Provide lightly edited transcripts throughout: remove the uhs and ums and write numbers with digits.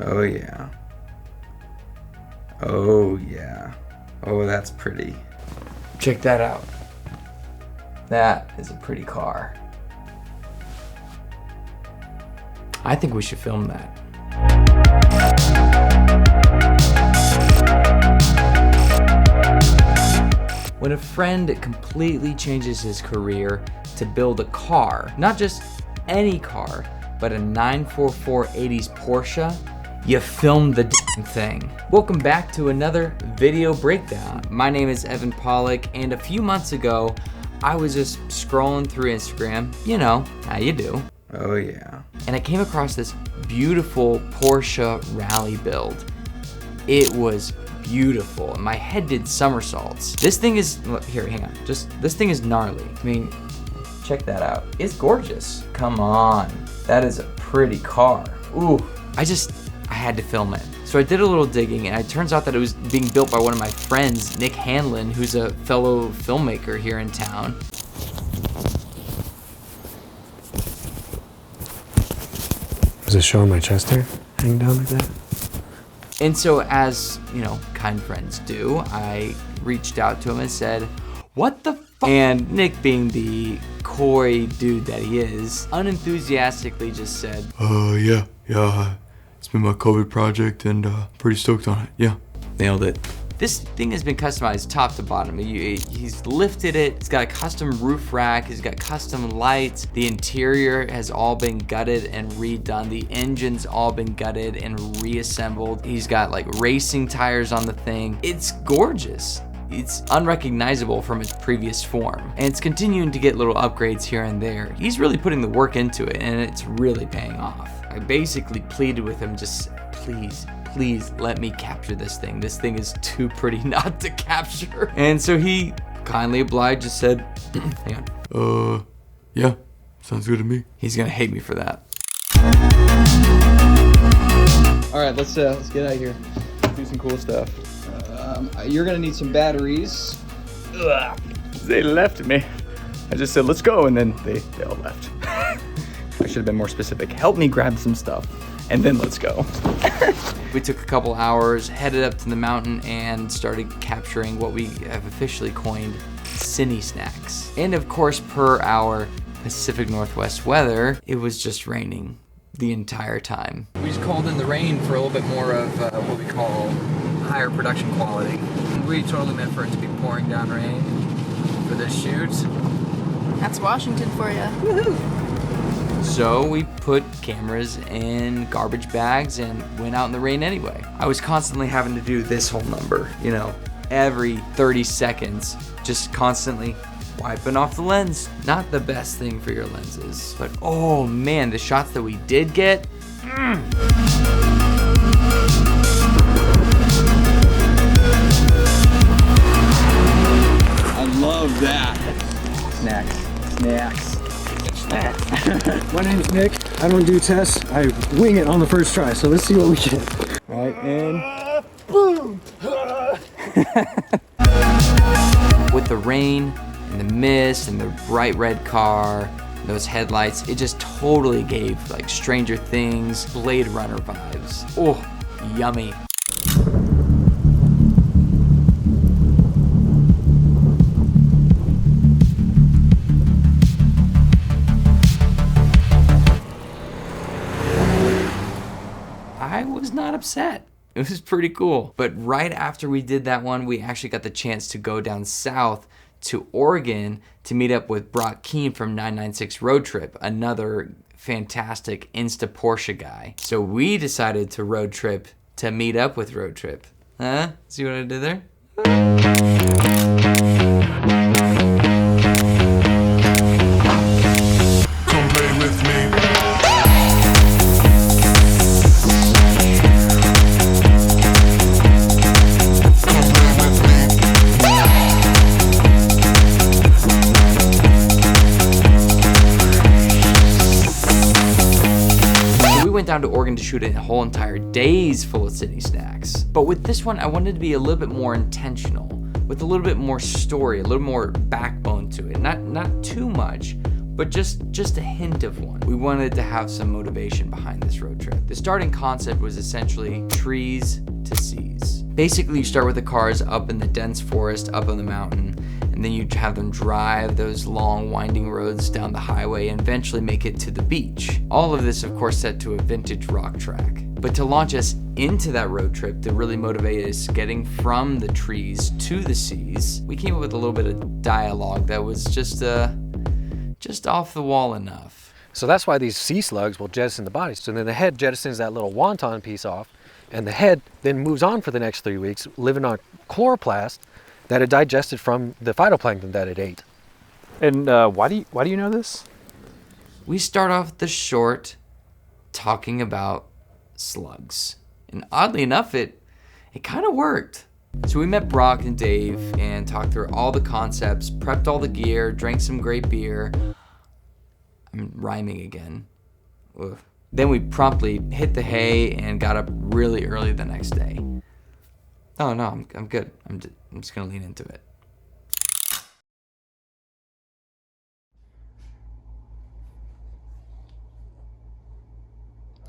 Oh yeah. Oh yeah. Oh, that's pretty. Check that out. That is a pretty car. I think we should film that. When a friend completely changes his career to build a car, not just any car, but a 944 80s Porsche, you film the damn thing. Welcome back to another video breakdown. My name is Evan Pollock, and a few months ago, I was just scrolling through Instagram, you know, how you do. Oh yeah. And I came across this beautiful Porsche Rallye build. It was beautiful, and my head did somersaults. This thing is, here, hang on, this thing is gnarly. I mean, check that out. It's gorgeous. Come on, that is a pretty car. Ooh, I had to film it. So I did a little digging, and it turns out that it was being built by one of my friends, Nick Hanlon, who's a fellow filmmaker here in town. Was it showing my chest hair hanging down like that? And so, as, you know, kind friends do, I reached out to him and said, what the fuck? And Nick, being the coy dude that he is, unenthusiastically just said, yeah, it's been my COVID project and pretty stoked on it, yeah. Nailed it. This thing has been customized top to bottom. He's lifted it, it's got a custom roof rack, he's got custom lights, the interior has all been gutted and redone, the engine's all been gutted and reassembled. He's got like racing tires on the thing. It's gorgeous. It's unrecognizable from its previous form, and it's continuing to get little upgrades here and there. He's really putting the work into it, and it's really paying off. I basically pleaded with him, just please let me capture this thing. This thing is too pretty not to capture. And so he kindly obliged, just said, hang on. Yeah, sounds good to me. He's gonna hate me for that. All right, let's get out of here. Do some cool stuff. You're gonna need some batteries. Ugh. They left me. I just said, let's go, and then they all left. I should have been more specific. Help me grab some stuff, and then let's go. We took a couple hours, headed up to the mountain, and started capturing what we have officially coined CineSnacks. And of course, per our Pacific Northwest weather, it was just raining the entire time. We just called in the rain for a little bit more of what we call higher production quality. We totally meant for it to be pouring down rain for this shoot. That's Washington for you. Woohoo! So we put cameras in garbage bags and went out in the rain anyway. I was constantly having to do this whole number, you know, every 30 seconds, just constantly wiping off the lens. Not the best thing for your lenses, but oh man, the shots that we did get, I love that. Snacks. My name's Nick. I don't do tests. I wing it on the first try. So let's see what we get. Right, and Boom! with the rain and the mist and the bright red car, those headlights, it just totally gave like Stranger Things, Blade Runner vibes. Oh, yummy. I was not upset. It was pretty cool. But right after we did that one, we actually got the chance to go down south to Oregon to meet up with Brock Keane from 996 Roadtrip, another fantastic Insta Porsche guy. So we decided to road trip to meet up with Roadtrip. Huh? See what I did there? Come play with me. Down to Oregon to shoot a whole entire days full of CineSnacks. But with this one, I wanted to be a little bit more intentional, with a little bit more story, a little more backbone to it. Not too much, but just a hint of one. We wanted to have some motivation behind this road trip. The starting concept was essentially trees to seas. Basically, you start with the cars up in the dense forest, up on the mountain, and then you have them drive those long winding roads down the highway and eventually make it to the beach. All of this, of course, set to a vintage rock track. But to launch us into that road trip, to really motivate us getting from the trees to the seas, we came up with a little bit of dialogue that was just off the wall enough. So that's why these sea slugs will jettison the bodies. So then the head jettisons that little wonton piece off, and the head then moves on for the next 3 weeks, living on chloroplast that it digested from the phytoplankton that it ate. And why do you know this? We start off the short talking about slugs. And oddly enough, it kind of worked. So we met Brock and Dave and talked through all the concepts, prepped all the gear, drank some great beer. I'm rhyming again. Ugh. Then we promptly hit the hay and got up really early the next day. Oh no, I'm good. I'm just gonna lean into it.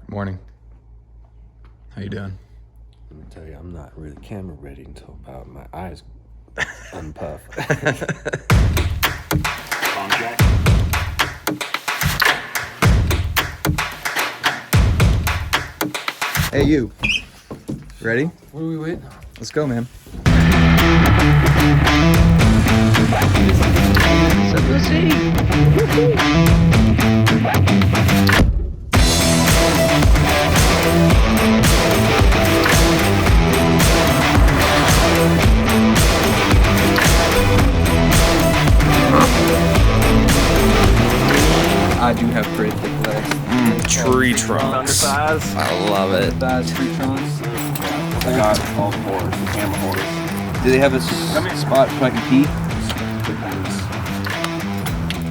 Morning. How you doing? Let me tell you, I'm not really camera ready until about my eyes unpuff. Hey, you. Ready? What are we waiting on? Let's go, man. I do have great thick legs. Tree trunks. Undersize. I love it. Size tree trunks. I got all the boards, the camera holders. Do they have a spot so I can pee?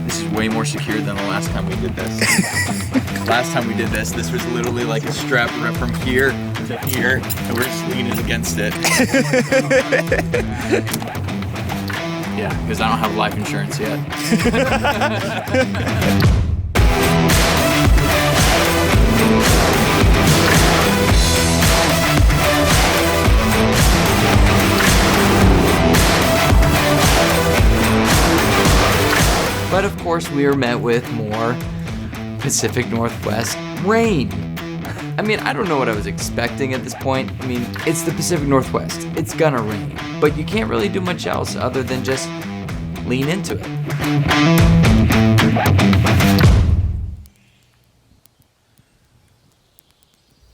This is way more secure than the last time we did this. Last time we did this was literally like a strap right from here to here, and we're just leaning against it. Yeah, because I don't have life insurance yet. But of course, we were met with more Pacific Northwest rain. I mean, I don't know what I was expecting at this point. I mean, it's the Pacific Northwest. It's gonna rain. But you can't really do much else other than just lean into it.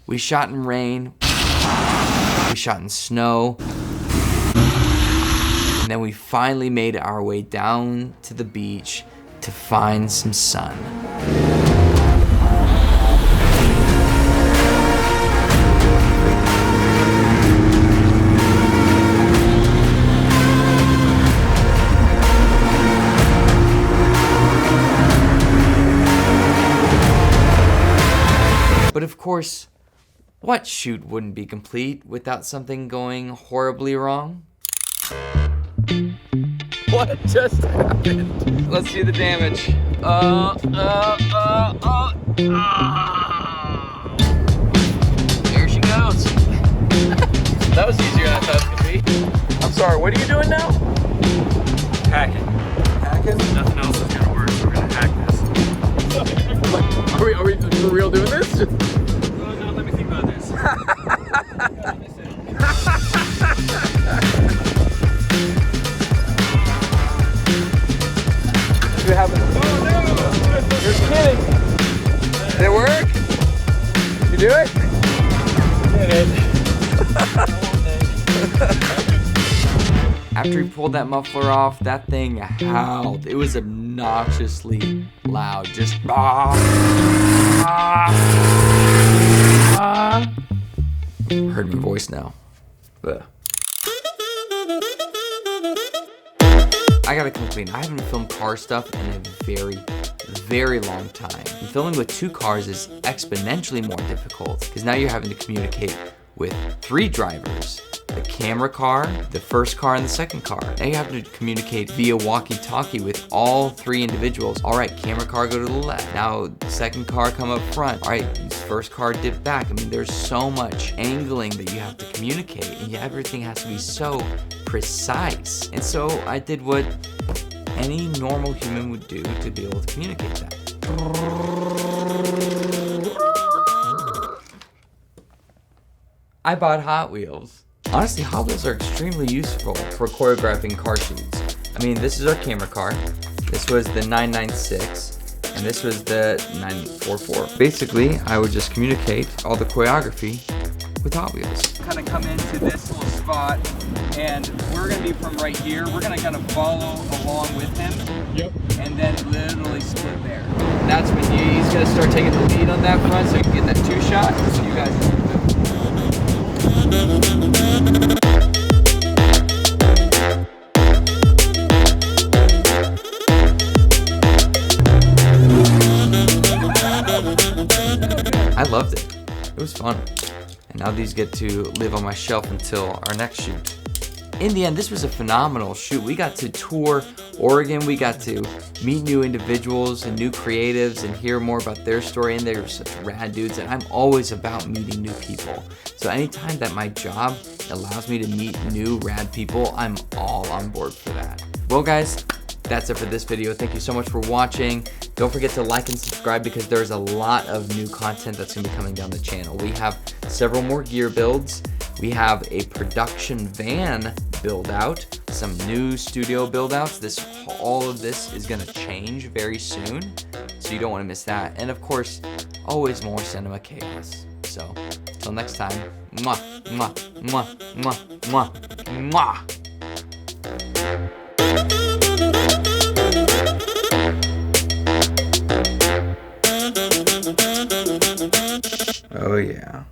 We shot in rain. We shot in snow. And then we finally made our way down to the beach to find some sun. But of course, what shoot wouldn't be complete without something going horribly wrong? What just happened? Let's see the damage. There she goes. That was easier than I thought it would be. I'm sorry, what are you doing now? Hacking. Hacking? Nothing else is gonna work. We're gonna hack this. Are we for real doing this? No, let me think about this. You haven't. Oh no! You're kidding. Did it work? You do it? Did it. After he pulled that muffler off, that thing howled. It was obnoxiously loud. Just Heard my voice now. Ugh. I gotta come clean. I haven't filmed car stuff in a very, very long time. And filming with two cars is exponentially more difficult because now you're having to communicate with 3 drivers. The camera car, the first car, and the second car. Now you have to communicate via walkie-talkie with all 3 individuals. All right, camera car, go to the left. Now, second car, come up front. All right, first car, dip back. I mean, there's so much angling that you have to communicate, and everything has to be so precise. And so I did what any normal human would do to be able to communicate that. I bought Hot Wheels. Honestly, Hot Wheels are extremely useful for choreographing car shoots. I mean, this is our camera car. This was the 996, and this was the 944. Basically, I would just communicate all the choreography with Hot Wheels. Kind of come into this little spot, and we're gonna be from right here. We're gonna kind of follow along with him. Yep. And then literally split there. That's when he's gonna start taking the lead on that front, so you can get that 2-shot. So you guys. I loved it. It was fun. And now these get to live on my shelf until our next shoot. In the end, this was a phenomenal shoot. We got to tour Oregon. We got to meet new individuals and new creatives and hear more about their story. And they were such rad dudes. And I'm always about meeting new people. So anytime that my job allows me to meet new rad people, I'm all on board for that. Well, guys, that's it for this video. Thank you so much for watching. Don't forget to like and subscribe because there's a lot of new content that's gonna be coming down the channel. We have several more gear builds. We have a production van build out, some new studio build outs. All of this is gonna change very soon, so you don't wanna miss that. And of course, always more cinema chaos. So, until next time, mwah, mwah, mwah, mwah, mwah, mwah. Oh yeah.